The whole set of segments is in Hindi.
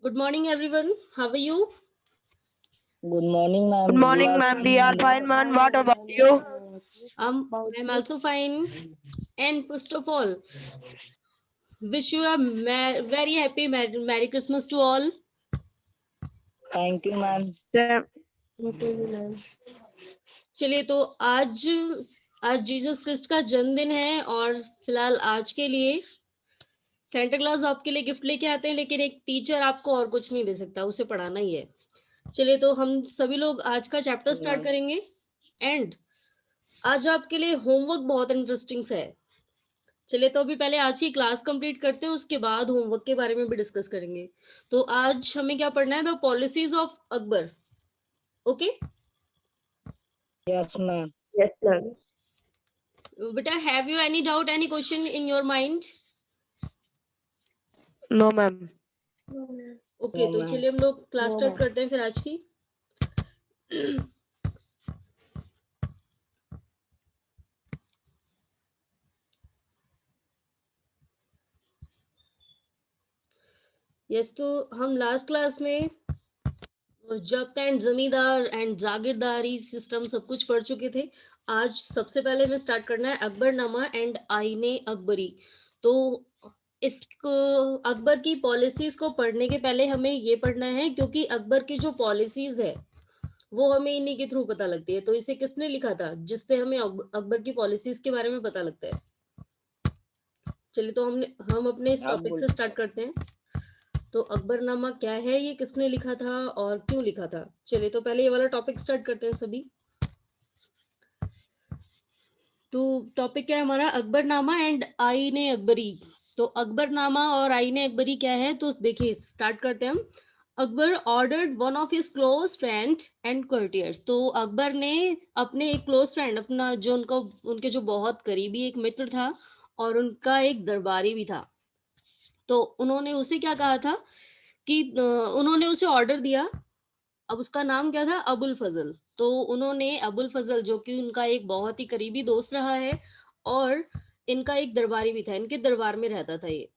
Good morning, everyone. How are you? Good morning, Good ma'am. We morning, are ma'am. We fine, are ma'am. fine, ma'am. What about you? I'm also fine. And first of all, wish you a very happy Merry Christmas to all. Thank you, ma'am. चलिए तो आज जीसस क्रिस्ट का जन्मदिन है और फिलहाल आज के लिए सेंटा क्लॉज आपके लिए गिफ्ट लेके आते हैं, लेकिन एक टीचर आपको और कुछ नहीं दे सकता, उसे पढ़ाना ही है। चलिए तो हम सभी लोग आज का चैप्टर स्टार्ट करेंगे एंड आज आपके लिए होमवर्क बहुत इंटरेस्टिंग है। चलिए तो अभी पहले आज की क्लास कंप्लीट करते हैं, उसके बाद होमवर्क के बारे में भी डिस्कस करेंगे। तो आज हमें क्या पढ़ना है? The policies of Akbar. Okay Yes, ma'am. Yes, ma'am. बेटा, have you any doubt, any question in your mind? No, ma'am. Okay, No, तो ma'am. चलिए हम लोग क्लास स्टार्ट करते हैं फिर आज की। यस, तो हम लास्ट क्लास में जब्त एंड जमींदार एंड जागीरदारी सिस्टम सब कुछ पढ़ चुके थे। आज सबसे पहले हमें स्टार्ट करना है अकबरनामा एंड आईने अकबरी। तो इसको अकबर की पॉलिसीज को पढ़ने के पहले हमें ये पढ़ना है, क्योंकि अकबर की जो पॉलिसीज है वो हमें इन्हीं के थ्रू पता लगती है। तो इसे किसने लिखा था जिससे हमें अकबर की पॉलिसीज के बारे में पता लगता है? चलिए तो हम अपने इस आप टॉपिक बोल से स्टार्ट करते हैं। तो अकबरनामा क्या है, ये किसने लिखा था और क्यों लिखा था? चलिए तो पहले ये वाला टॉपिक स्टार्ट करते हैं सभी। तो टॉपिक क्या है हमारा? अकबरनामा एंड आईने अकबरी। तो अकबरनामा और आईने अकबरी क्या है, तो देखिए स्टार्ट करते हैं हम। Akbar ordered one of his close friend and courtiers। तो अकबर ने अपने एक क्लोज फ्रेंड, अपना जो उनके जो बहुत करीबी एक मित्र था और उनका एक दरबारी भी था, तो उन्होंने उसे क्या कहा था कि उन्होंने उसे ऑर्डर दिया। अब उसका नाम क्या था? अबुल फजल। तो उन्होंने अबुल फजल, जो कि उनका एक बहुत ही करीबी दोस्त रहा है और इनका एक दरबारी भी था, इनके दरबार में रहता था ये।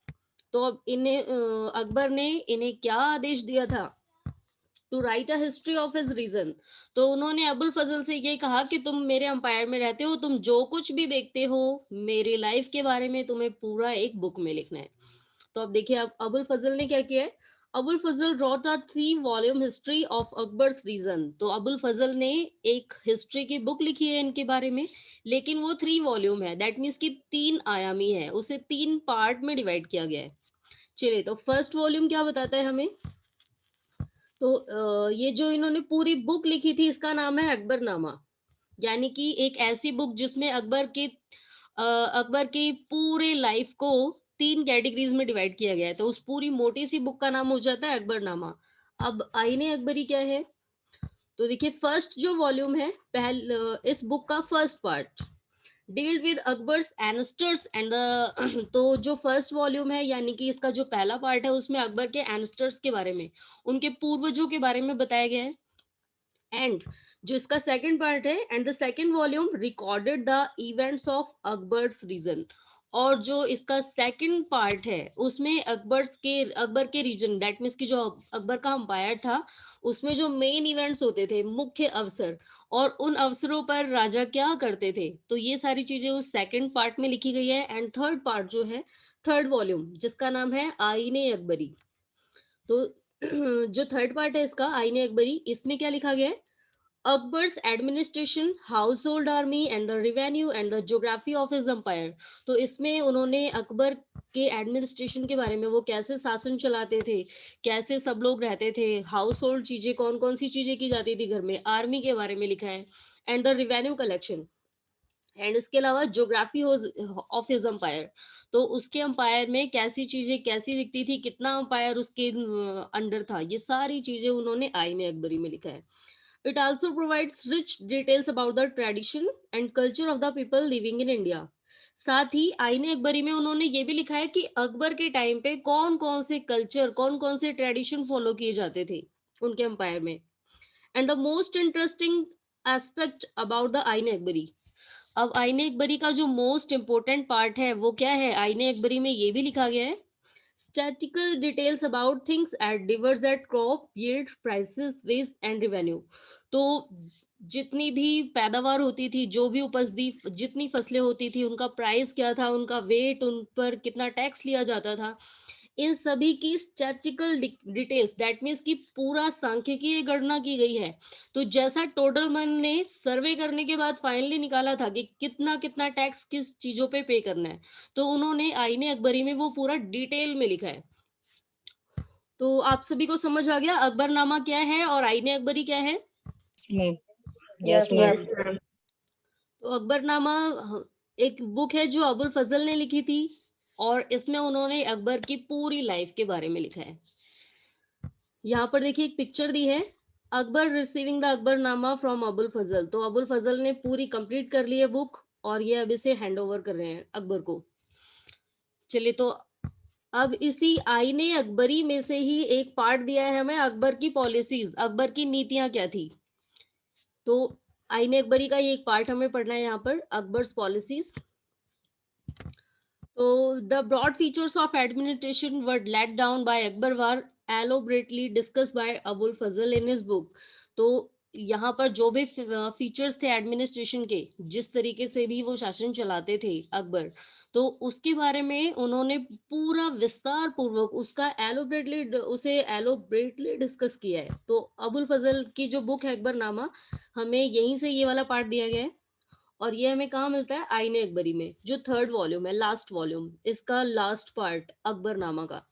तो अब इन्हें अकबर ने इन्हें क्या आदेश दिया था? To write a history of his reign. तो उन्होंने अबुल फजल से ये कहा कि तुम मेरे अंपायर में रहते हो, तुम जो कुछ भी देखते हो मेरी लाइफ के बारे में तुम्हें पूरा एक बुक में लिखना है। तो अब देखिए, अब अबुल फजल ने क्या किया है। Abul Fazl wrote a 3 volume history of Akbar's reign. तो अबुल फजल ने एक हिस्ट्री की बुक लिखी है इनके बारे में, लेकिन वो 3 वॉल्यूम है। दैट मीन्स कि 3 आयामी है, उसे 3 पार्ट में डिवाइड किया गया है। चलिए तो फर्स्ट वॉल्यूम क्या बताता है हमें? तो ये जो इन्होंने पूरी बुक लिखी थी इसका नाम है अकबरनामा। यानी कि एक ऐसी बुक जिसमें अकबर की पूरे लाइफ को 3 कैटेगरीज में डिवाइड किया गया है। तो उस पूरी मोटी सी बुक का नाम हो जाता है अकबरनामा। अब आईने अकबरी क्या है? तो देखिए, फर्स्ट जो वॉल्यूम है, इस बुक का first part dealt with Akbar's ancestors and the तो जो फर्स्ट वॉल्यूम है, यानी कि इसका जो पहला पार्ट है, उसमें अकबर के एनेस्टर्स के बारे में, उनके पूर्वजों के बारे में बताया गया है। एंड जो इसका सेकंड पार्ट है, and the second volume recorded the events of Akbar's reign. और जो इसका सेकंड पार्ट है उसमें अकबर के रीजन, दैट मीन्स कि जो अकबर का अंपायर था, उसमें जो मेन इवेंट्स होते थे, मुख्य अवसर, और उन अवसरों पर राजा क्या करते थे, तो ये सारी चीजें उस सेकंड पार्ट में लिखी गई है। एंड थर्ड पार्ट जो है, थर्ड वॉल्यूम, जिसका नाम है आईने अकबरी। तो जो थर्ड पार्ट है इसका, आईने अकबरी, इसमें क्या लिखा गया है? Akbar's administration, household army and the revenue and the geography of his empire। तो इसमें उन्होंने अकबर के एडमिनिस्ट्रेशन के बारे में, वो कैसे शासन चलाते थे, कैसे सब लोग रहते थे, हाउस होल्ड चीजें कौन कौन सी चीजें की जाती थी घर में, आर्मी के बारे में लिखा है, and the revenue collection. And इसके अलावा ज्योग्राफी ऑफ हिज अंपायर। तो उसके अंपायर में कैसी चीजें कैसी दिखती थी, कितना अंपायर उसके अंडर था, ये सारी चीजें उन्होंने आईने अकबरी में लिखा है। It also provides rich details about the tradition and culture of the people living in India। साथ ही आईने अकबरी में उन्होंने ये भी लिखा है कि अकबर के टाइम पे कौन कौन से कल्चर, कौन कौन से ट्रेडिशन फॉलो किए जाते थे उनके एम्पायर में। And the most interesting aspect about the आईने अकबरी। अब आईने अकबरी का जो मोस्ट इंपोर्टेंट पार्ट है वो क्या है? आईने अकबरी में ये भी लिखा गया है statistical details about things at diverse at crop yield prices waste and revenue. तो जितनी भी पैदावार होती थी, जो भी उपज जितनी फसलें होती थी, उनका प्राइस क्या था, उनका वेट, उन पर कितना टैक्स लिया जाता था, इन सभी की स्टैटिस्टिकल डिटेल्स, दैट मीन्स की पूरा सांख्यिकीय गणना की गई है। तो जैसा टोटल मन ने सर्वे करने के बाद फाइनली निकाला था कि कितना कितना टैक्स किस चीजों पे करना है, तो उन्होंने आईने अकबरी में वो पूरा डिटेल में लिखा है। तो आप सभी को समझ आ गया अकबरनामा क्या है और आईने अकबरी क्या है? Ma'am. Yes ma'am. Yes, ma'am. तो अकबरनामा एक बुक है जो अबुल फजल ने लिखी थी, और इसमें उन्होंने अकबर की पूरी लाइफ के बारे में लिखा है। यहाँ पर देखिए एक पिक्चर दी है, Akbar receiving the Akbarnama from Abul Fazl. तो अबुल फजल ने पूरी कंप्लीट कर ली है बुक, और ये अब इसे हैंड ओवर कर रहे हैं अकबर को। चलिए, तो अब इसी आईने अकबरी में से ही एक पार्ट दिया है हमें, अकबर की पॉलिसीज, अकबर की नीतियां क्या थी। तो आईने अकबरी का ये एक पार्ट हमें पढ़ना है यहाँ पर, अकबर्स पॉलिसीज। तो the broad features of administration were laid down by Akbar were elaborately discussed by Abul Fazl in his book। तो यहाँ पर जो भी फीचर्स थे एडमिनिस्ट्रेशन के, जिस तरीके से भी वो शासन चलाते थे अकबर, तो उसके बारे में उन्होंने पूरा विस्तार पूर्वक उसे एलोबरेटली डिस्कस किया है। तो अबुल फजल की जो बुक है अकबरनामा, हमें यहीं से ये वाला पार्ट दिया गया है, और ये हमें कहाँ मिलता है? आईने अकबरी में, जो 3rd वॉल्यूम है, लास्ट वॉल्यूम, इसका लास्ट पार्ट अकबरनामा का।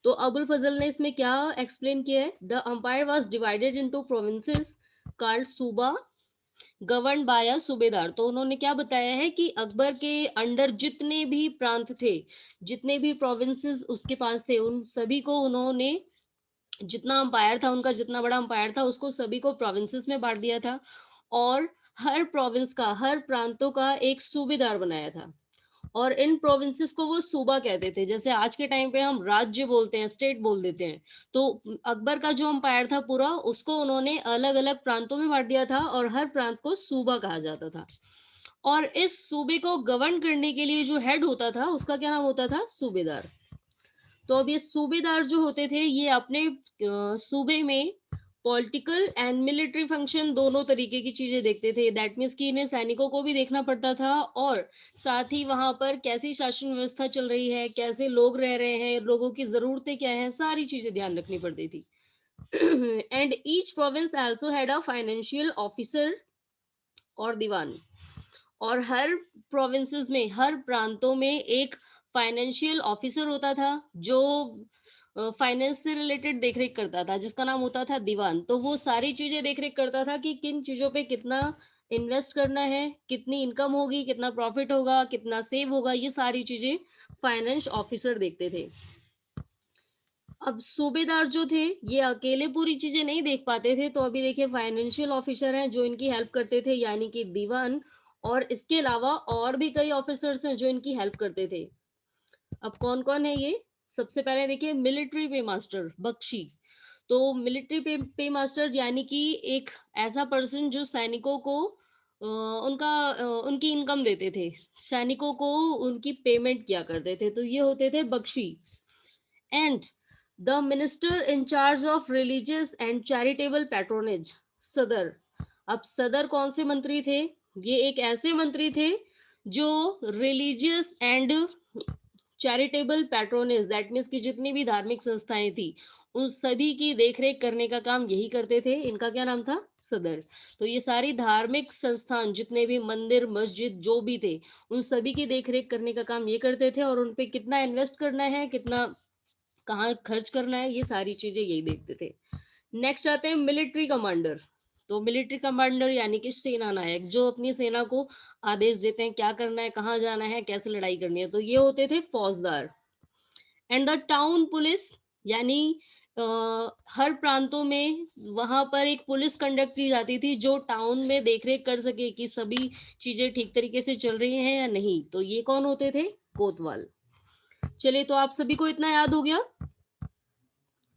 तो अबुल फजल ने इसमें क्या एक्सप्लेन किया है? The umpire was divided into provinces called सूबा गवर्न बाय अ सूबेदार। तो उन्होंने क्या बताया है कि अकबर के अंडर जितने भी प्रांत थे, जितने भी प्रोविंसेस उसके पास थे, उन सभी को उन्होंने, जितना अंपायर था उनका, जितना बड़ा अंपायर था, उसको सभी को प्रोविंसेस में बांट दिया था, और हर प्रोविंस का, हर प्रांतों का एक सूबेदार बनाया था। और इन प्रोविंसेस को वो सूबा कहते थे, जैसे आज के टाइम पे हम राज्य बोलते हैं, स्टेट बोल देते हैं। तो अकबर का जो अंपायर था पूरा, उसको उन्होंने अलग अलग प्रांतों में बांट दिया था, और हर प्रांत को सूबा कहा जाता था। और इस सूबे को गवर्न करने के लिए जो हेड होता था, उसका क्या नाम होता था? सूबेदार। तो अब ये सूबेदार जो होते थे, ये अपने सूबे में पॉलिटिकल एंड मिलिट्री फंक्शन दोनों तरीके की चीजें देखते थे। दैट मीन्स कि इन्हें सैनिकों को भी देखना पड़ता था, और साथ ही वहां पर कैसी शासन व्यवस्था चल रही है, कैसे लोग रह रहे हैं, लोगों की जरूरतें क्या है, सारी चीजें ध्यान रखनी पड़ती थी। And each province also had a financial officer और दीवान। और हर प्रोविंसेस में, हर प्रांतों में एक फाइनेंशियल ऑफिसर होता था, जो फाइनेंस से रिलेटेड देखरेख करता था, जिसका नाम होता था दीवान। तो वो सारी चीजें देखरेख करता था कि किन चीजों पे कितना इन्वेस्ट करना है, कितनी इनकम होगी, कितना प्रॉफिट होगा, कितना सेव होगा, ये सारी चीजें फाइनेंस ऑफिसर देखते थे। अब सूबेदार जो थे, ये अकेले पूरी चीजें नहीं देख पाते थे, तो अभी देखिए फाइनेंशियल ऑफिसर हैं जो इनकी हेल्प करते थे, यानी कि दीवान। और इसके अलावा और भी कई ऑफिसर्स हैं जो इनकी हेल्प करते थे। अब कौन कौन है ये? सबसे पहले देखिए मिलिट्री पे मास्टर बख्शी। तो मिलिट्री पे मास्टर यानी कि एक ऐसा पर्सन जो सैनिकों को उनकी इनकम देते थे, सैनिकों को उनकी पेमेंट किया करते थे, तो ये होते थे बख्शी। And the minister in charge of religious and charitable patronage, sadr. अब सदर कौन से मंत्री थे? ये एक ऐसे मंत्री थे जो religious and charitable patronage, that means कि जितनी भी धार्मिक संस्थाएं थी, उन सभी की देखरेख करने का काम यही करते थे। इनका क्या नाम था? सदर। तो ये सारी धार्मिक संस्थान, जितने भी मंदिर मस्जिद जो भी थे, उन सभी की देखरेख करने का काम ये करते थे, और उनपे कितना इन्वेस्ट करना है, कितना कहाँ खर्च करना है, ये सारी चीजें यही देखते थे। नेक्स्ट आते हैं मिलिट्री कमांडर। तो मिलिट्री कमांडर यानी कि सेना नायक, जो अपनी सेना को आदेश देते हैं क्या करना है, कहाँ जाना है, कैसे लड़ाई करनी है, तो ये होते थे फौजदार। एंड द टाउन पुलिस, यानी हर प्रांतों में वहां पर एक पुलिस कंडक्ट की जाती थी, जो टाउन में देखरेख कर सके कि सभी चीजें ठीक तरीके से चल रही हैं या नहीं। तो ये कौन होते थे? कोतवाल। चलिए, तो आप सभी को इतना याद हो गया?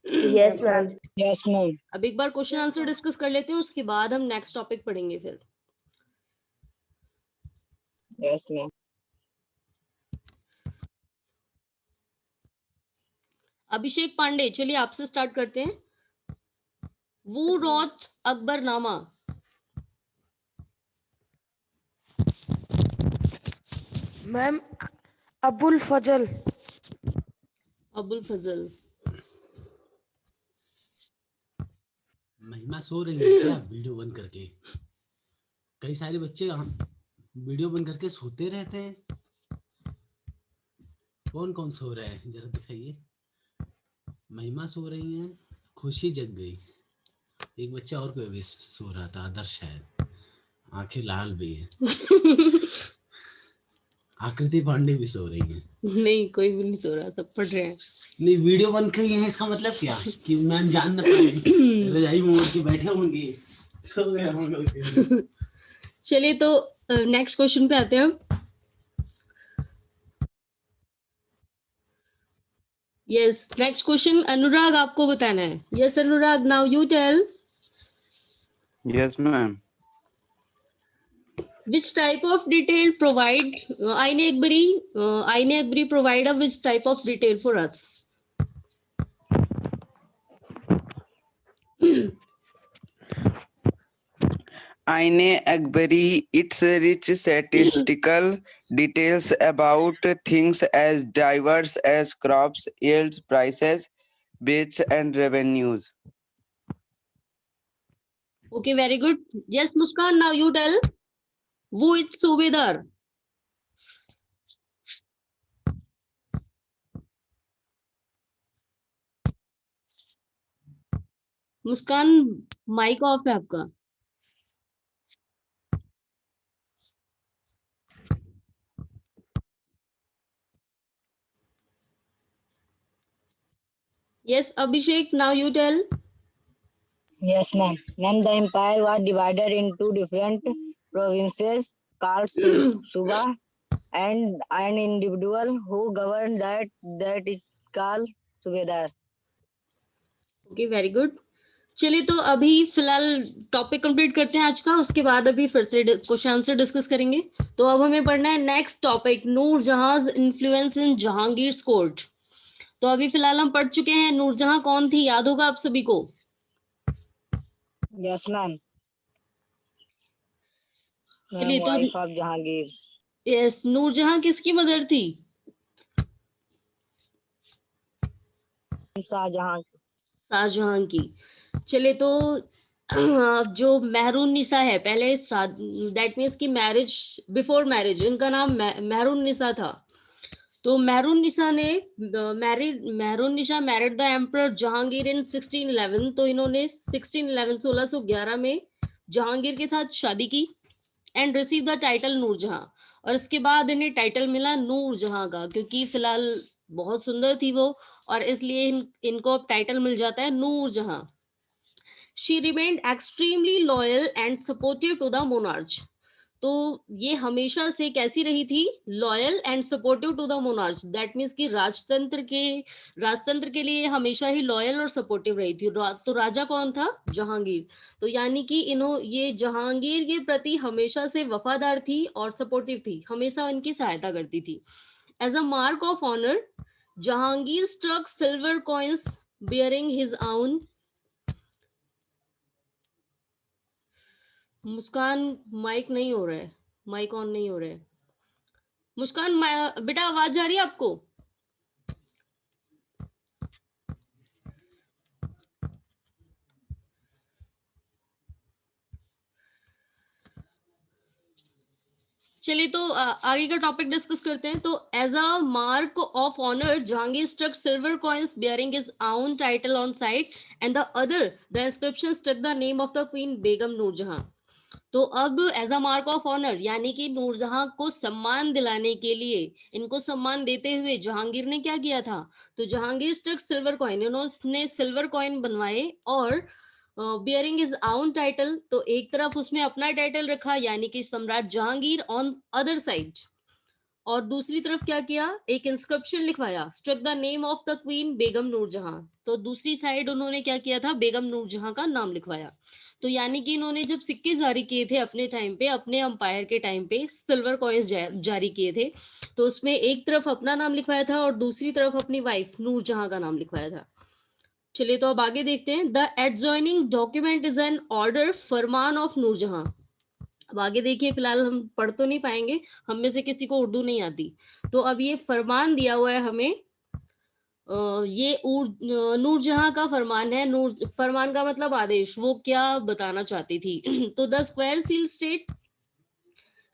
Yes, ma'am. Yes ma'am. अब एक बार क्वेश्चन आंसर डिस्कस कर लेते हैं, उसके बाद हम नेक्स्ट टॉपिक पढ़ेंगे फिर। Yes ma'am. अभिषेक पांडे, चलिए आपसे स्टार्ट करते हैं. Who wrote Akbarnama? Ma'am Abul Fazl. Abul Fazl. Mahima सो रही है क्या वीडियो बंद करके? कई सारे बच्चे हम वीडियो बंद करके सोते रहते हैं. कौन कौन सो रहा है जरा दिखाइए. महिमा सो रही है, खुशी जग गई. एक बच्चा और कोई भी सो रहा था, आदर्श शायद, आंखें लाल भी है. आकृति पांडे भी सो रही है. नहीं, कोई भी नहीं सो रहा, सब पढ़ रहे हैं. नहीं, वीडियो बंद कर है इसका मतलब क्या कि मैम जान न पाए, रजाई में ओढ़ के बैठे होंगे, सो गए होंगे. चलिए तो नेक्स्ट क्वेश्चन पे आते हैं हम. यस, नेक्स्ट क्वेश्चन अनुराग आपको बताना है. Yes Anurag, now you tell. Yes, ma'am. Which type of detail provide Aine Akbari provide a which type of detail for us? Aine Akbari, its rich statistical details about things as diverse as crops, yields, prices, bids, and revenues. Okay, very good. Yes, Muskan, now you tell. Who is Subedar? Muskan, mic off है आपका. Yes, Abhishek, now you tell. Yes, ma'am. Ma'am, the empire was divided into different provinces called Suba, and an individual who governed that is called Subedar. Okay, very good. चलिए तो अभी फिलहाल टॉपिक कंप्लीट करते हैं आज का, उसके बाद अभी फिर से क्वेश्चन आंसर डिस्कस करेंगे. तो अब हमें पढ़ना है next topic, Nur Jahan influence in Jahangir court. तो अभी फिलहाल हम पढ़ चुके हैं नूरजहां कौन थी, याद होगा आप सभी को. Yes, ma'am. चलिए तो Wife of Jahangir. Yes, Nur Jahan किसकी मदर थी? Shahjahan. शाहजहां की. चलिए तो जो मेहरून निसा है, पहले दैट मीन्स की मैरिज, बिफोर मैरिज इनका नाम मेहरून निसा था. तो Mehrun Nisa married the emperor Jahangir in 1611. तो इन्होंने 1611 में जहांगीर के साथ शादी की and receive the title Nur Jahan. और इसके बाद इन्हें टाइटल मिला नूरजहां का, क्योंकि फिलहाल बहुत सुंदर थी वो, और इसलिए इनको अब टाइटल मिल जाता है Noor Jahan. She remained extremely loyal and supportive to the monarch. तो ये हमेशा से कैसी रही थी? Loyal and supportive to the monarch. That means कि राजतंत्र के लिए हमेशा ही लॉयल और सपोर्टिव रही थी. तो राजा कौन था? जहांगीर. तो यानी कि ये जहांगीर के प्रति हमेशा से वफादार थी और सपोर्टिव थी, हमेशा इनकी सहायता करती थी. As a mark of honour, Jahangir struck silver coins bearing his own. Muskan, mic नहीं हो रहा है, माइक ऑन नहीं हो रहा है. मुस्कान, बेटा आवाज जा रही है आपको? चलिए तो आगे का टॉपिक डिस्कस करते हैं. तो as a mark of honour, Jahangir struck silver coins bearing his own title on side and the other the inscription stuck the name of the queen Begum Nurjahan. तो अब as a mark of honour, यानी कि नूरजहां को सम्मान दिलाने के लिए, इनको सम्मान देते हुए जहांगीर ने क्या किया था? तो जहांगीर स्टक सिल्वर कॉइन, इन्होंने सिल्वर कॉइन बनवाए और बियरिंग इज आउन टाइटल. तो एक तरफ उसमें अपना टाइटल रखा, यानी कि सम्राट जहांगीर. ऑन अदर साइड और दूसरी तरफ क्या किया, एक इंस्क्रिप्शन लिखवाया, struck the name of the queen Begum Nurjahan. तो दूसरी साइड उन्होंने क्या किया था, बेगम नूरजहां का नाम लिखवाया। तो यानी कि इन्होंने जब सिक्के जारी किए थे अपने टाइम पे, अपने अंपायर के टाइम पे सिल्वर कॉइन्स जारी किए थे, तो उसमें एक तरफ अपना नाम लिखवाया था और दूसरी तरफ अपनी वाइफ नूरजहां का नाम लिखवाया था। चलिए तो अब आगे देखते हैं। The adjoining document is an order farman of Nur Jahan. अब आगे देखिए, फिलहाल हम पढ़ तो नहीं पाएंगे, हम में से किसी को उर्दू नहीं आती, तो अब ये फरमान दिया हुआ है हमें, ये नूरजहां का फरमान है। फरमान का मतलब आदेश, वो क्या बताना चाहती थी। तो the square seal state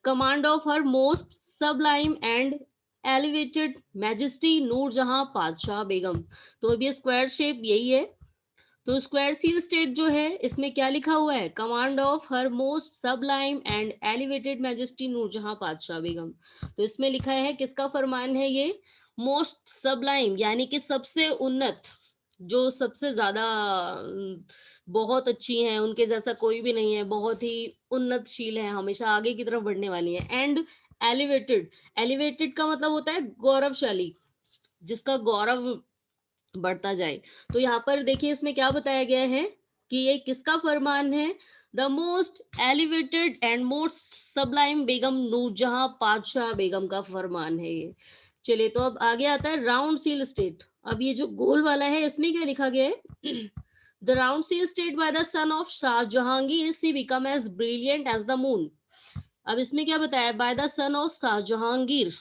command of her most sublime and elevated majesty Nur Jahan Padshah Begum. तो अब ये स्क्वायर शेप यही है। तो स्क्वायर सील स्टेट जो है, इसमें क्या लिखा हुआ है, command of her most sublime and elevated majesty Nur Jahan Padshah Begum. तो इसमें लिखा है किसका फरमान है ये, मोस्ट सबलाइम यानी कि सबसे उन्नत, जो सबसे ज्यादा बहुत अच्छी हैं, उनके जैसा कोई भी नहीं है, बहुत ही उन्नतशील है, हमेशा आगे की तरफ बढ़ने वाली है। एंड एलिवेटेड, एलिवेटेड का मतलब होता है गौरवशाली, जिसका गौरव बढ़ता जाए। तो यहाँ पर देखिए इसमें क्या बताया गया है कि ये किसका फरमान है, the most elevated and most sublime Begum Nurjahan Padshah Begum का फरमान है ये। चलिए तो अब आगे आता है राउंड सील स्टेट। अब ये जो गोल वाला है, इसमें क्या लिखा गया है, the round seal state by the son of Shah Jahangir she become as brilliant as the moon. अब इसमें क्या बताया, by the son of Shah Jahangir,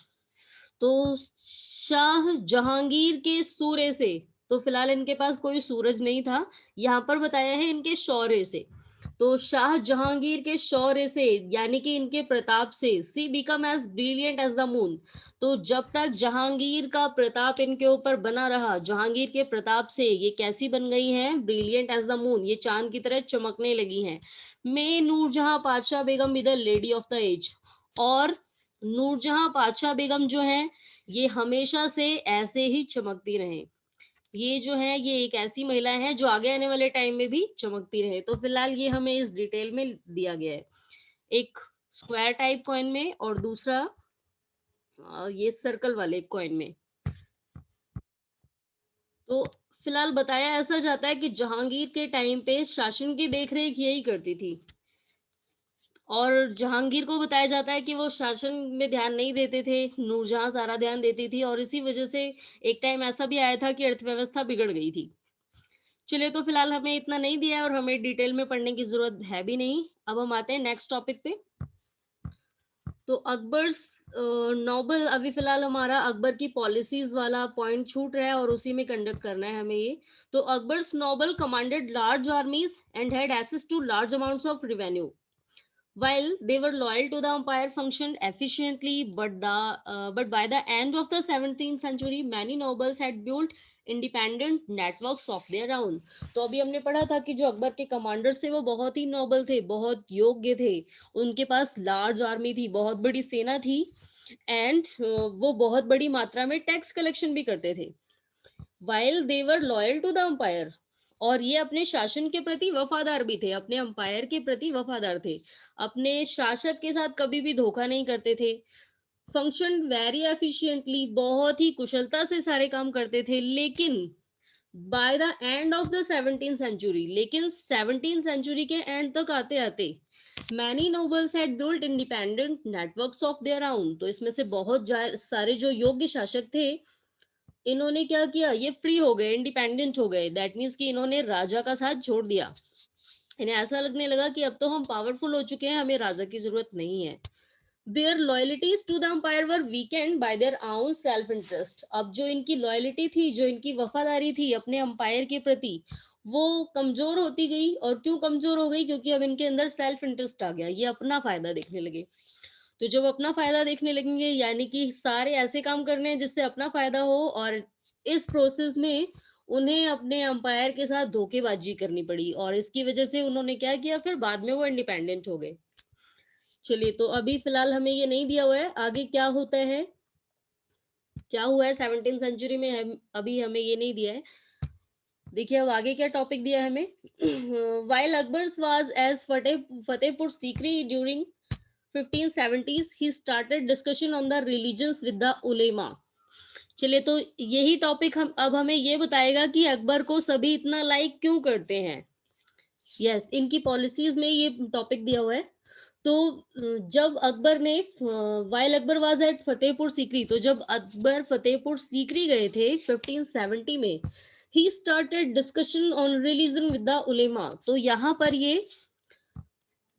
तो शाह जहांगीर के सूर्य से, तो फिलहाल इनके पास कोई सूरज नहीं था, यहाँ पर बताया है इनके शौर्य से। तो शाह जहांगीर के शौर्य से यानी कि इनके प्रताप से, she become as brilliant as the moon. तो जब तक जहांगीर का प्रताप इनके ऊपर बना रहा, जहांगीर के प्रताप से ये कैसी बन गई हैं, ब्रिलियंट एज द मून, ये चांद की तरह चमकने लगी हैं। May Nurjahan Padshah Begum be the lady of the age. और नूरजहां पातशाह बेगम जो हैं, ये हमेशा से ऐसे ही चमकती रहें। ये जो है, ये एक ऐसी महिला है जो आगे आने वाले टाइम में भी चमकती रहे। तो फिलहाल ये हमें इस डिटेल में दिया गया है, एक स्क्वायर टाइप कॉइन में और दूसरा ये सर्कल वाले कॉइन में। तो फिलहाल बताया ऐसा जाता है कि जहांगीर के टाइम पे शासन की देखरेख यही करती थी, और जहांगीर को बताया जाता है कि वो शासन में ध्यान नहीं देते थे, नूरजहां सारा ध्यान देती थी, और इसी वजह से एक टाइम ऐसा भी आया था कि अर्थव्यवस्था बिगड़ गई थी। चलिए तो फिलहाल हमें इतना नहीं दिया है और हमें डिटेल में पढ़ने की जरूरत है भी नहीं। अब हम आते हैं नेक्स्ट टॉपिक पे। तो अकबर्स नोबल, अभी फिलहाल हमारा अकबर की पॉलिसीज वाला पॉइंट छूट रहा है और उसी में कंडक्ट करना है हमें ये। तो Akbar's noble commanded large armies and had access to large amounts of revenue. While they were loyal to the empire, functioned efficiently, but by the end of the 17th century, many nobles had built independent networks of their own. तो अभी हमने पढ़ा था कि जो अकबर के कमांडर्स थे वो बहुत ही नोबल थे, बहुत योग्य थे, उनके पास लार्ज आर्मी थी, बहुत बड़ी सेना थी, एंड वो बहुत बड़ी मात्रा में टैक्स कलेक्शन भी करते थे। While they were loyal to the empire, और ये अपने शासन के प्रति वफादार भी थे, अपने अंपायर के प्रति वफादार थे, अपने शासक के साथ कभी भी धोखा नहीं करते थे। फंक्शन वेरी एफिशिएंटली, बहुत ही कुशलता से सारे काम करते थे। लेकिन by the end of the 17th century, लेकिन 17th सेंचुरी के एंड तक आते आते many nobles had built independent networks of their own. तो इसमें से बहुत सारे जो योग्य शासक थे, इन्होंने क्या किया, ये फ्री हो गए, इंडिपेंडेंट हो गए। दैट मीन्स कि इन्होंने राजा का साथ छोड़ दिया। इन्हें ऐसा लगने लगा कि अब तो हम पावरफुल हो चुके हैं, हमें राजा की जरूरत नहीं है। Their loyalties to the empire were weakened by their own self interest. अब जो इनकी लॉयल्टी थी, जो इनकी वफादारी थी अपने एम्पायर के प्रति, वो कमजोर होती गई। और क्यों कमजोर हो गई, क्योंकि अब इनके अंदर सेल्फ इंटरेस्ट आ गया, ये अपना फायदा देखने लगे। तो जब अपना फायदा देखने लगेंगे, यानी कि सारे ऐसे काम करने हैं जिससे अपना फायदा हो, और इस प्रोसेस में उन्हें अपने अंपायर के साथ धोखेबाजी करनी पड़ी, और इसकी वजह से उन्होंने क्या किया, फिर बाद में वो इंडिपेंडेंट हो गए। चलिए तो अभी फिलहाल हमें ये नहीं दिया हुआ है, आगे क्या होता है, क्या हुआ है 17th सेंचुरी में, अभी हमें ये नहीं दिया है। देखिए अब आगे क्या टॉपिक दिया है हमें। While Akbar was as Fatehpur Sikri during 1570s he started discussion on the religions with the ulema. चलिए, तो यही टॉपिक अब हमें ये बताएगा कि अकबर को सभी इतना लाइक क्यों करते हैं. यस, इनकी पॉलिसीज में ये टॉपिक दिया हुआ है. तो जब अकबर ने while Akbar was at Fatehpur Sikri, तो जब अकबर फतेहपुर सीकरी गए थे 1570 में, he started discussion on religion with the उलेमा. तो यहाँ पर ये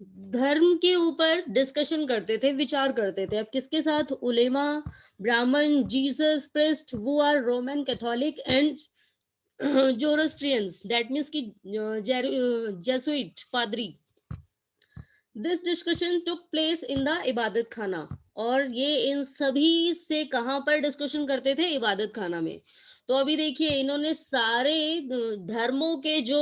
धर्म के ऊपर डिस्कशन करते थे, विचार करते थे. अब किसके साथ? उलेमा, ब्राह्मण, जीसस प्रिस्ट, वो are Roman Catholic and Zoroastrians, that means की जेसुइट पादरी. This discussion took place in the Ibadat Khana. और ये इन सभी से कहां पर डिस्कशन करते थे? इबादत खाना में. तो अभी देखिए, इन्होंने सारे धर्मों के जो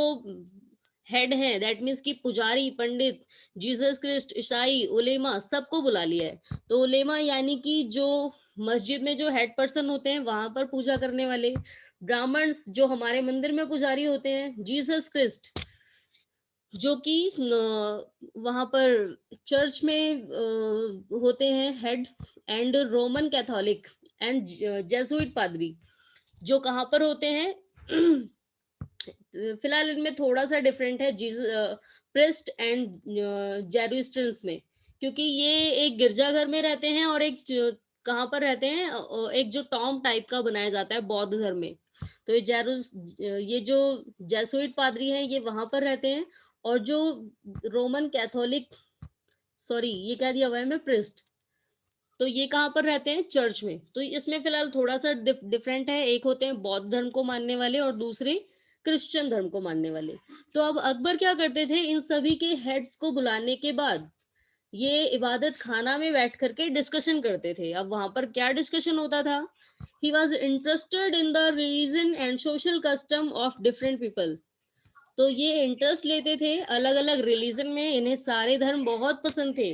हेड हैं, दैट मीन्स की पुजारी, पंडित, जीसस क्रिस्ट, ईसाई, उलेमा, सबको बुला लिया है. तो उलेमा यानी कि जो मस्जिद में जो हेड पर्सन होते हैं, वहां पर पूजा करने वाले. ब्राह्मण जो हमारे मंदिर में पुजारी होते हैं. जीसस क्रिस्ट जो कि वहां पर चर्च में होते हैं head. And Roman Catholic and Jesuit पादरी जो कहां पर होते हैं? फिलहाल इनमें थोड़ा सा डिफरेंट है प्रिस्ट एंड जेरुस्ट्रियंस में, क्योंकि ये एक गिरजाघर में रहते हैं और एक कहां पर रहते हैं? एक जो टॉम टाइप का बनाया जाता है बौद्ध धर्म में. तो ये जो जेसुइट पादरी हैं, ये वहां पर रहते हैं. और जो रोमन कैथोलिक, सॉरी ये क्या दिया हुआ है मैं, प्रिस्ट, तो ये कहां पर रहते हैं? चर्च में. तो इसमें फिलहाल थोड़ा सा डिफरेंट है. एक होते हैं बौद्ध धर्म को मानने वाले और दूसरे क्रिश्चियन धर्म को मानने वाले. तो अब अकबर क्या करते थे? इन सभी के हेड्स को बुलाने के बाद ये इबादत खाना में बैठ करके डिस्कशन करते थे. अब वहां पर क्या डिस्कशन होता था? He was interested in the religion and social custom of different people. तो ये इंटरेस्ट लेते थे अलग अलग रिलीजन में. इन्हें सारे धर्म बहुत पसंद थे.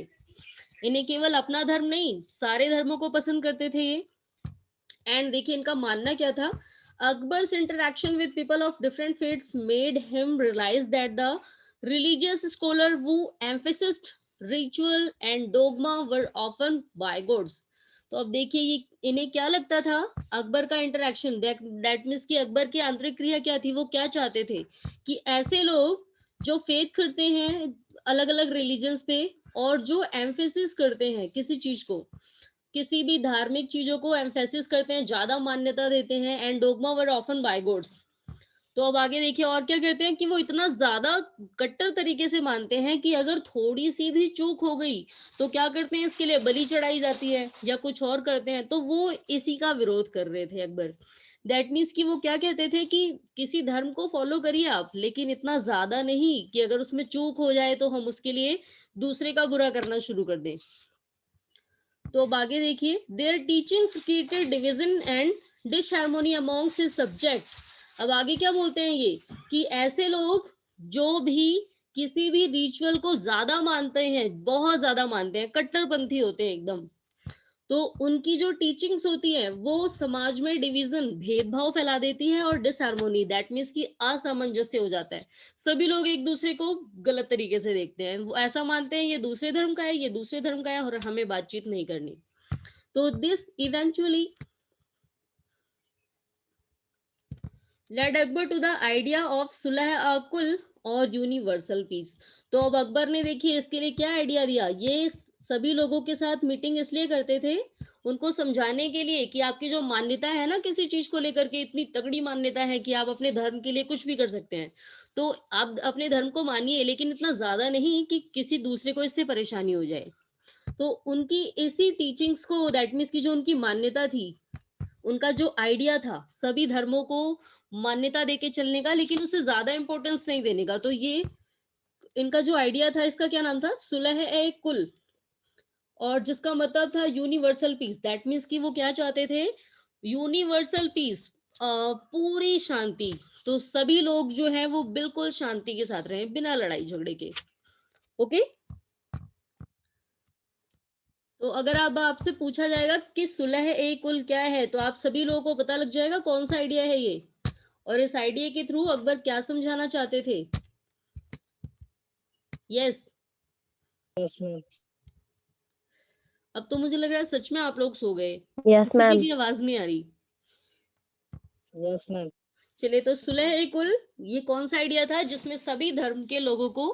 इन्हें केवल अपना धर्म नहीं, सारे धर्मों को पसंद करते थे ये. एंड देखिए इनका मानना क्या था? Akbar's interaction with people of different faiths made him realize that the religious scholar who emphasized ritual and dogma were often bigots. तो अब देखिए ये इन्हें क्या लगता था? अकबर का इंटरेक्शन, दैट मीन्स कि अकबर की आंतरिक क्रिया क्या थी? वो क्या चाहते थे कि ऐसे लोग जो फेथ करते हैं अलग अलग रिलीजन्स पे और जो एम्फेसिस करते हैं किसी चीज को, किसी भी धार्मिक चीजों को एम्फेसिस करते हैं, ज्यादा मान्यता देते हैं. And dogma were often bigots. तो अब आगे देखिए और क्या कहते हैं कि वो इतना ज्यादा कट्टर तरीके से मानते हैं कि अगर थोड़ी सी भी चूक हो गई तो क्या करते हैं? इसके लिए बलि चढ़ाई जाती है या कुछ और करते हैं. तो वो इसी का विरोध कर रहे थे अकबर. दैट मीन्स कि वो क्या कहते थे कि किसी धर्म को फॉलो करिए आप, लेकिन इतना ज्यादा नहीं कि अगर उसमें चूक हो जाए तो हम उसके लिए दूसरे का बुरा करना शुरू कर दें. तो अब आगे देखिए, their teachings created division and disharmony amongst his subject. अब आगे क्या बोलते हैं ये कि ऐसे लोग जो भी किसी भी रिचुअल को ज्यादा मानते हैं, बहुत ज्यादा मानते हैं, कट्टरपंथी होते हैं एकदम, तो उनकी जो टीचिंग्स होती है वो समाज में डिवीजन, भेदभाव फैला देती है और डिसहार्मोनी, दैट मीन्स की असामंजस्य हो जाता है. सभी लोग एक दूसरे को गलत तरीके से देखते हैं. वो ऐसा मानते हैं ये दूसरे धर्म का है, ये दूसरे धर्म का है और हमें बातचीत नहीं करनी. तो this eventually led Akbar to the idea of Sulh Kul और यूनिवर्सल पीस. तो अब अकबर ने देखिए इसके लिए क्या आइडिया दिया. ये सभी लोगों के साथ मीटिंग इसलिए करते थे उनको समझाने के लिए कि आपकी जो मान्यता है ना किसी चीज को लेकर के, इतनी तगड़ी मान्यता है कि आप अपने धर्म के लिए कुछ भी कर सकते हैं, तो आप अपने धर्म को मानिए, लेकिन इतना ज्यादा नहीं कि किसी दूसरे को इससे परेशानी हो जाए. तो उनकी इसी टीचिंग्स को, दैट मीन्स की जो उनकी मान्यता थी, उनका जो आइडिया था सभी धर्मों को मान्यता देके चलने का, लेकिन उससे ज्यादा इंपॉर्टेंस नहीं देने का, तो ये इनका जो आइडिया था इसका क्या नाम था? सुलह ए कुल, और जिसका मतलब था यूनिवर्सल पीस. दैट मीन्स कि वो क्या चाहते थे? यूनिवर्सल पीस, पूरी शांति. तो सभी लोग जो है वो बिल्कुल शांति के साथ रहे, बिना लड़ाई झगड़े के. ओके. तो अगर अब आपसे पूछा जाएगा कि सुलह ए कुल क्या है, तो आप सभी लोगों को पता लग जाएगा कौन सा आइडिया है ये, और इस आइडिया के थ्रू अकबर क्या समझाना चाहते थे. Yes Yes, ma'am. अब तो मुझे लग रहा है सच में आप लोग सो गए, यस किसी मैम। की आवाज नहीं आ रही। Yes, ma'am. चलिए, तो सुलह ए कुल ये कौन सा आइडिया था जिसमें सभी धर्म के लोगों को,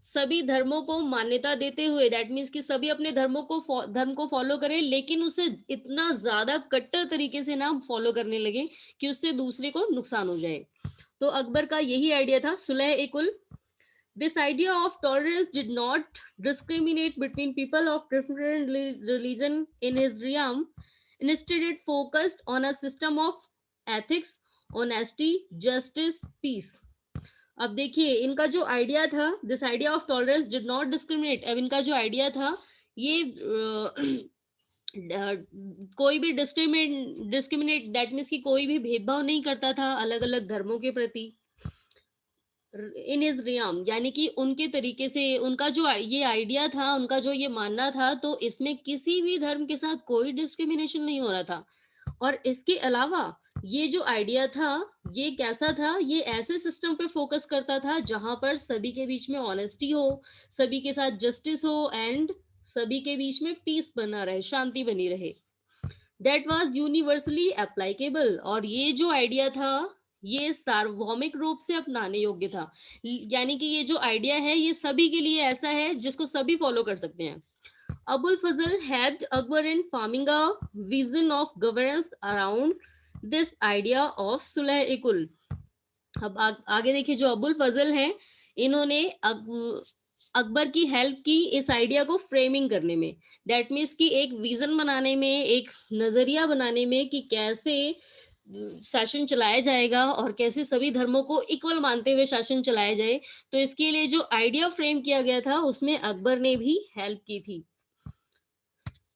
सभी धर्मों को मान्यता देते हुए, दैट मीन्स कि सभी अपने धर्म को फॉलो करें, लेकिन उसे इतना ज्यादा कट्टर तरीके से ना फॉलो करने लगे कि उससे दूसरे को नुकसान हो जाए। तो अकबर का यही आइडिया था, सुलह ए कुल। This idea of tolerance did not discriminate between people of different religion in his realm. Instead, it focused on a system of ethics, honesty, justice, peace. अब देखिए इनका जो आइडिया था, this idea of tolerance did not discriminate, अब इनका जो आइडिया था ये कोई भी डिस्क्रिमिनेट दैट मीन्स कि कोई भी भेदभाव नहीं करता था अलग अलग धर्मों के प्रति। इन इज रियाम यानी कि उनके तरीके से, उनका जो ये आइडिया था, उनका जो ये मानना था, तो इसमें किसी भी धर्म के साथ कोई डिस्क्रिमिनेशन नहीं हो रहा था। और इसके अलावा ये जो आइडिया था ये कैसा था, ये ऐसे सिस्टम पे फोकस करता था जहां पर सभी के बीच में ऑनेस्टी हो, सभी के साथ जस्टिस हो एंड सभी के बीच में पीस बना रहे, शांति बनी रहे। दैट वाज यूनिवर्सली एप्लीकेबल, और ये जो आइडिया था ये सार्वभौमिक रूप से अपनाने योग्य था, यानी कि ये जो आइडिया है ये सभी के लिए ऐसा है जिसको सभी फॉलो कर सकते हैं। Abul Fazl helped Akbar in forming a vision of governance around this idea of Sulh-e-Kul. अब आगे देखिए, जो अबुल फजल हैं इन्होंने अकबर की हेल्प की इस आइडिया को फ्रेमिंग करने में, दैट मीन्स कि एक विजन बनाने में, एक नजरिया बनाने में कि कैसे शासन चलाया जाएगा और कैसे सभी धर्मों को इक्वल मानते हुए शासन चलाया जाए। तो इसके लिए जो आइडिया फ्रेम किया गया था उसमें अकबर ने भी हेल्प की थी।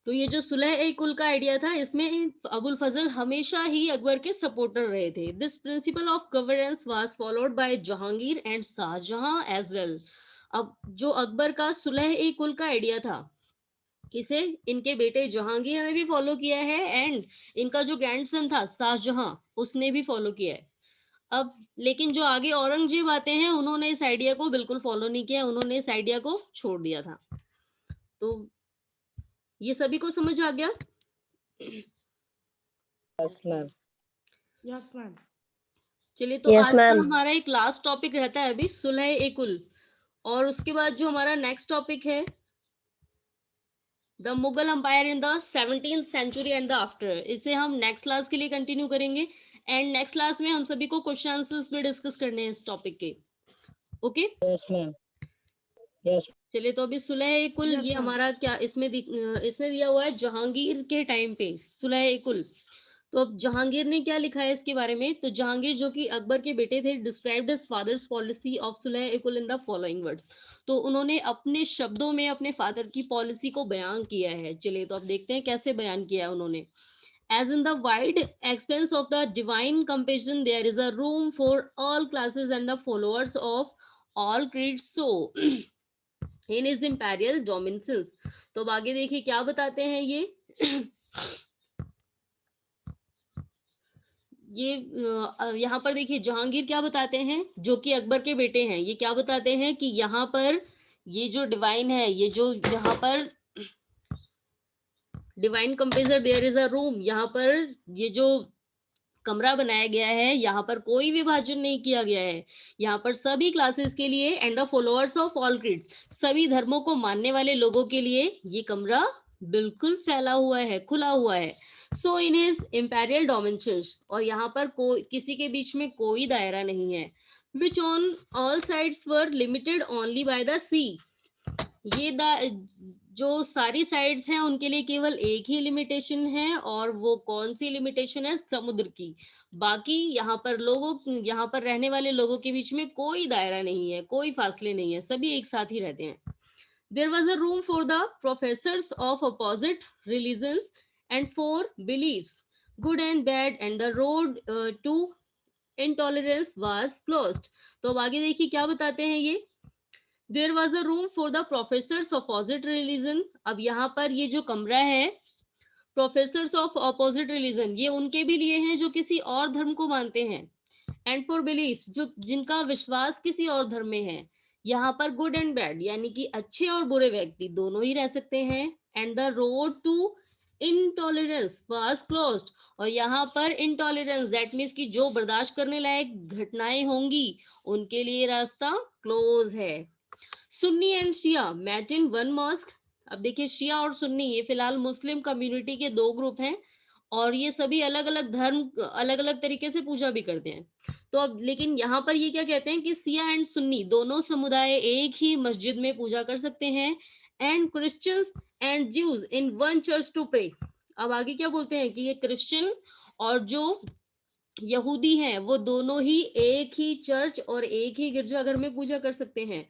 तो ये जो सुलह-ए-कुल का आइडिया था इसमें अबुल फजल हमेशा ही अकबर के सपोर्टर रहे थे। This principle of governance was followed by Jahangir and Shah Jahan as well. अब जो अकबर का सुलह-ए-कुल का आइडिया था इसे इनके बेटे जहांगीर ने भी फॉलो किया है एंड इनका जो ग्रैंडसन था शाहजहां उसने भी फॉलो किया है। अब लेकिन जो आगे औरंगजेब आते हैं उन्होंने इस आइडिया को बिल्कुल फॉलो नहीं किया, उन्होंने इस आइडिया को छोड़ दिया था। तो ये सभी को समझ आ गया? Yes, ma'am. Yes ma'am. चलिए, तो Yes, आज का ma'am. हमारा एक लास्ट टॉपिक रहता है अभी सुलह-ए-कुल, और उसके बाद जो हमारा नेक्स्ट टॉपिक है the Mughal empire in the 17th century and the after, इसे हम नेक्स्ट क्लास के लिए कंटिन्यू करेंगे एंड नेक्स्ट क्लास में हम सभी को क्वेश्चन आंसर्स भी डिस्कस करने हैं इस टॉपिक के। Okay Yes, ma'am. Yes. चलिए, तो अभी सुलह-ए-कुल Yes, ये ma'am. हमारा क्या इसमें दिया हुआ है जहांगीर के टाइम पे सुलह-ए-कुल। तो अब जहांगीर ने क्या लिखा है इसके बारे में, तो जहांगीर जो कि अकबर के बेटे थे described his father's policy of Sulh e Kul in the following words. तो उन्होंने अपने शब्दों में अपने फादर की पॉलिसी को बयान किया है। चलिए, तो अब देखते हैं कैसे बयान किया है उन्होंने। As in the wide expanse of the divine compassion, there is a room for all classes and the followers of all creeds. So, in his imperial dominance. तो अब आगे देखिए क्या बताते हैं ये ये यहाँ पर देखिए जहांगीर क्या बताते हैं, जो कि अकबर के बेटे हैं, ये क्या बताते हैं कि यहाँ पर ये जो डिवाइन है, ये जो यहाँ पर divine composure there is a room, यहाँ पर ये जो कमरा बनाया गया है यहाँ पर कोई विभाजन नहीं किया गया है, यहाँ पर सभी क्लासेस के लिए and the followers of all creeds, सभी धर्मों को मानने वाले लोगों के लिए ये कमरा बिल्कुल फैला हुआ है, खुला हुआ है। सो इन हिज इंपेरियल डोमिनेशंस, और यहाँ पर कोई किसी के बीच में कोई दायरा नहीं है। Which on all sides were limited only by the sea, ये जो सारी साइड्स हैं उनके लिए केवल एक ही लिमिटेशन है, और वो कौन सी लिमिटेशन है, समुद्र की। बाकी यहाँ पर रहने वाले लोगों के बीच में कोई दायरा नहीं है, कोई फासले नहीं है, सभी एक साथ ही रहते हैं। There was a room for the professors of opposite religions and for beliefs, good and bad, and the road to intolerance was closed. तो अब आगे देखिए क्या बताते हैं ये। There was a room for the professors of opposite religion. अब यहाँ पर ये जो कमरा है प्रोफेसर्स ऑफ ऑपोजिट रिलीजन, ये उनके भी लिए हैं जो किसी और धर्म को मानते हैं, एंड फॉर बिलीफ, जो जिनका विश्वास किसी और धर्म में है। यहाँ पर गुड एंड बैड यानी कि अच्छे और बुरे व्यक्ति दोनों ही रह सकते हैं, and the road to intolerance was closed, और यहाँ पर इनटॉलरेंस दैट मीन्स कि जो बर्दाश्त करने लायक घटनाएं होंगी उनके लिए रास्ता क्लोज है। Sunni and Shia met in one mosque. अब देखिए शिया और सुन्नी ये फिलहाल मुस्लिम कम्युनिटी के दो ग्रुप हैं और ये सभी अलग अलग धर्म अलग अलग तरीके से पूजा भी करते हैं। तो अब लेकिन यहाँ पर ये क्या कहते हैं कि शिया एंड सुन्नी दोनों समुदाय एक ही मस्जिद में पूजा कर सकते हैं, and Christians and Jews in one church to pray. अब आगे क्या बोलते हैं कि ये क्रिश्चियन और जो यहूदी हैं वो दोनों ही एक ही चर्च और एक ही गिरजाघर में पूजा कर सकते हैं।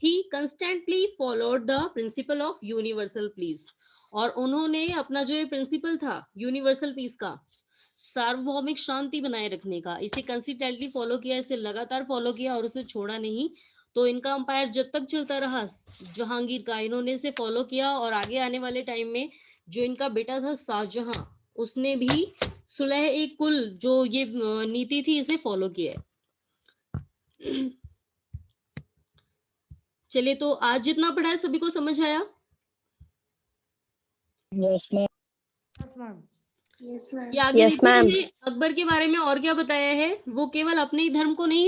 He constantly followed the principle of universal peace, और उन्होंने अपना जो ये प्रिंसिपल था यूनिवर्सल पीस का, सार्वभौमिक शांति बनाए रखने का, इसे कंसिस्टेंटली फॉलो किया, इसे लगातार फॉलो किया और उसे छोड़ा नहीं। तो इनका अंपायर जब तक चलता रहा जहांगीर का, इन्होंने इसे फॉलो किया, और आगे आने वाले टाइम में जो इनका बेटा था शाहजहां, उसने भी सुलह ए कुल जो ये नीति थी इसे फॉलो किया है। चलिए, तो आज जितना पढ़ा है सभी को समझ आया? Yes, ma'am. Yes, ma'am. Yes, ma'am. ये आगे Yes, देखिए ma'am. इन्हें अकबर के बारे में और क्या बताया है। वो केवल अपने ही धर्म को नहीं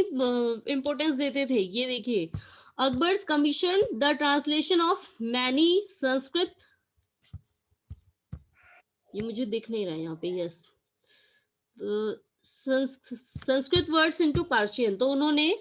इम्पोर्टेंस देते थे। ये देखिए, Akbar's commission the translation of many Sanskrit, ये मुझे दिख नहीं रहा है यहाँ पे, yes, Sanskrit words into Persian. तो उन्होंने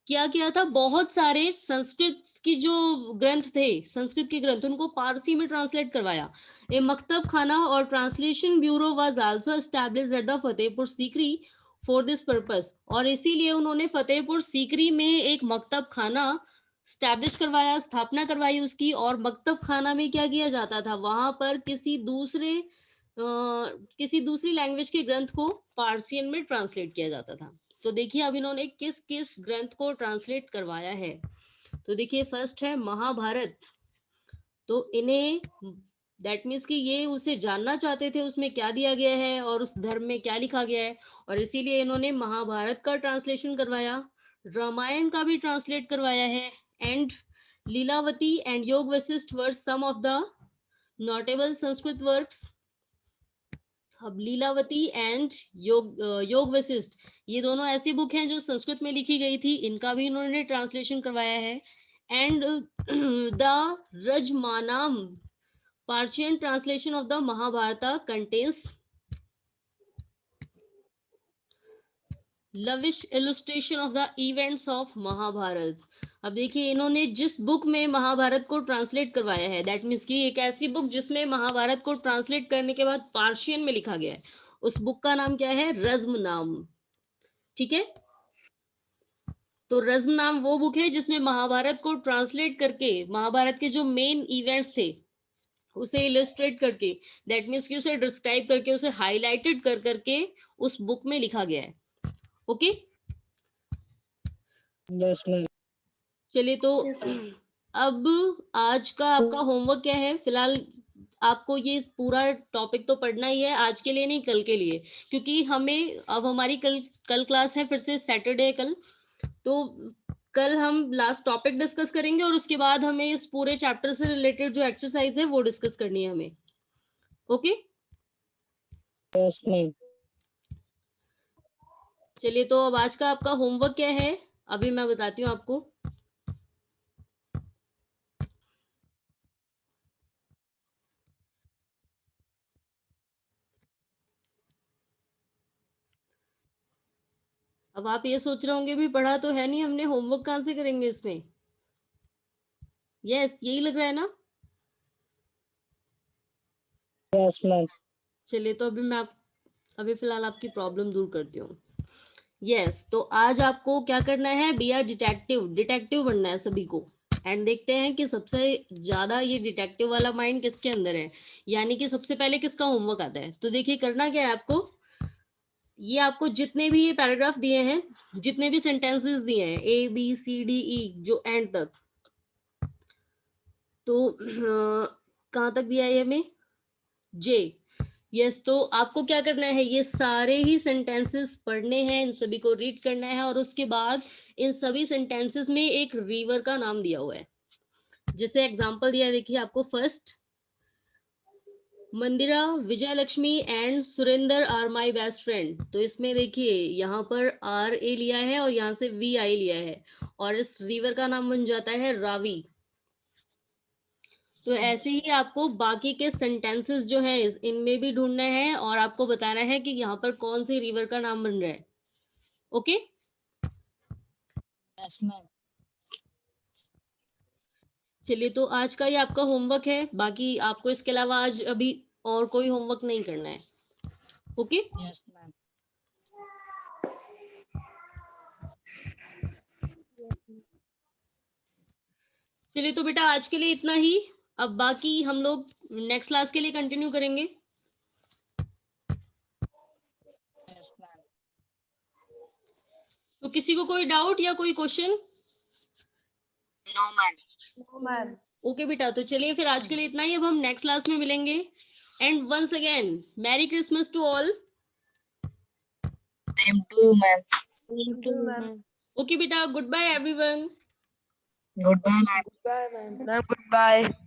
क्या किया था, बहुत सारे संस्कृत की जो ग्रंथ थे, संस्कृत के ग्रंथ, उनको पारसी में ट्रांसलेट करवाया। ए मकतब खाना और translation bureau was also established at the Fatehpur Sikri for this purpose, और इसीलिए उन्होंने फतेहपुर सीकरी में एक मकतब खाना स्टैब्लिश करवाया, स्थापना करवाई उसकी। और मकतब खाना में क्या किया जाता था, वहां पर किसी दूसरी लैंग्वेज के ग्रंथ को पार्सियन में ट्रांसलेट किया जाता था। तो देखिए अब इन्होंने किस किस ग्रंथ को ट्रांसलेट करवाया है। तो देखिए फर्स्ट है महाभारत। तो इन्हें दैट मीन्स कि ये उसे जानना चाहते थे उसमें क्या दिया गया है और उस धर्म में क्या लिखा गया है, और इसीलिए इन्होंने महाभारत का ट्रांसलेशन करवाया। रामायण का भी ट्रांसलेट करवाया है, and Lilavati and Yog Vashishtha were some of the notable Sanskrit works. अब लीलावती एंड योग वशिष्ठ ये दोनों ऐसी बुक हैं जो संस्कृत में लिखी गई थी, इनका भी इन्होंने ट्रांसलेशन करवाया है। And the Razmnama Persian translation of the Mahabharata contains lavish illustration of the events of Mahabharata. अब देखिए इन्होंने जिस बुक में महाभारत को ट्रांसलेट करवाया है, दैट मीन्स कि एक ऐसी बुक जिसमें महाभारत को ट्रांसलेट करने के बाद पार्शियन में लिखा गया है, उस बुक का नाम क्या है, रज्म नाम। ठीक है, तो रज्म नाम वो बुक है जिसमें महाभारत को ट्रांसलेट करके महाभारत के जो मेन इवेंट्स थे उसे इलस्ट्रेट करके, दैट मीन्स कि उसे डिस्क्राइब करके, उसे हाईलाइटेड कर करके उस बुक में लिखा गया है। Okay Yes, ma'am. चलिए, तो Yes, sir. अब आज का आपका होमवर्क क्या है। फिलहाल आपको ये पूरा टॉपिक तो पढ़ना ही है, आज के लिए नहीं कल के लिए, क्योंकि हमें अब हमारी कल क्लास है फिर से सैटरडे कल, तो कल हम लास्ट टॉपिक डिस्कस करेंगे और उसके बाद हमें इस पूरे चैप्टर से रिलेटेड जो एक्सरसाइज है वो डिस्कस करनी है हमें। Okay Yes, ma'am. चलिए, तो अब आज का आपका होमवर्क क्या है अभी मैं बताती हूँ आपको। अब आप ये सोच रहे होंगे भी पढ़ा तो है नहीं हमने, होमवर्क कहाँ से करेंगे इसमें। यस, यही लग रहा है ना। Yes, ma'am. चलिए, तो अभी फिलहाल आपकी प्रॉब्लम दूर करती हूँ। यस, तो आज आपको क्या करना है, बी आर डिटेक्टिव बनना है सभी को। एंड देखते हैं कि सबसे ज्यादा ये डिटेक्टिव वाला माइंड किसके अंदर है, यानी कि सबसे पहले किसका होमवर्क आता है। तो देखिए करना क्या है आपको, ये आपको जितने भी ये पैराग्राफ दिए हैं, जितने भी सेंटेंसेस दिए हैं ABCDE जो एंड तक, तो कहाँ तक दिया है हमें, J। यस, तो आपको क्या करना है, ये सारे ही सेंटेंसेस पढ़ने हैं, इन सभी को रीड करना है, और उसके बाद इन सभी सेंटेंसेस में एक रिवर का नाम दिया हुआ है। जैसे एग्जांपल दिया है, देखिए आपको first Mandira, Vijay Lakshmi and Surendra are my best friend. तो इसमें देखिए यहाँ पर आर ए लिया है और यहाँ से वी आई लिया है और इस रिवर का नाम बन जाता है रावी। तो ऐसे ही आपको बाकी के सेंटेंसेस जो है इनमें भी ढूंढना है और आपको बताना है कि यहाँ पर कौन सी रिवर का नाम बन रहा है। Okay Yes, ma'am. चलिए, तो आज का ये आपका होमवर्क है। बाकी आपको इसके अलावा आज अभी और कोई होमवर्क नहीं करना है। Okay Yes, ma'am. चलिए, तो बेटा आज के लिए इतना ही। अब बाकी हम लोग नेक्स्ट क्लास के लिए कंटिन्यू करेंगे। Yes, ma'am. तो किसी को कोई डाउट या कोई question? No, ma'am. No, ma'am. Okay बेटा, तो चलिए फिर आज के लिए इतना ही। अब हम नेक्स्ट क्लास में मिलेंगे। And once again merry Christmas to all. Same too, ma'am. Same to you, ma'am. Okay बेटा, goodbye everyone. Goodbye, ma'am. Goodbye, ma'am. Ma'am, goodbye.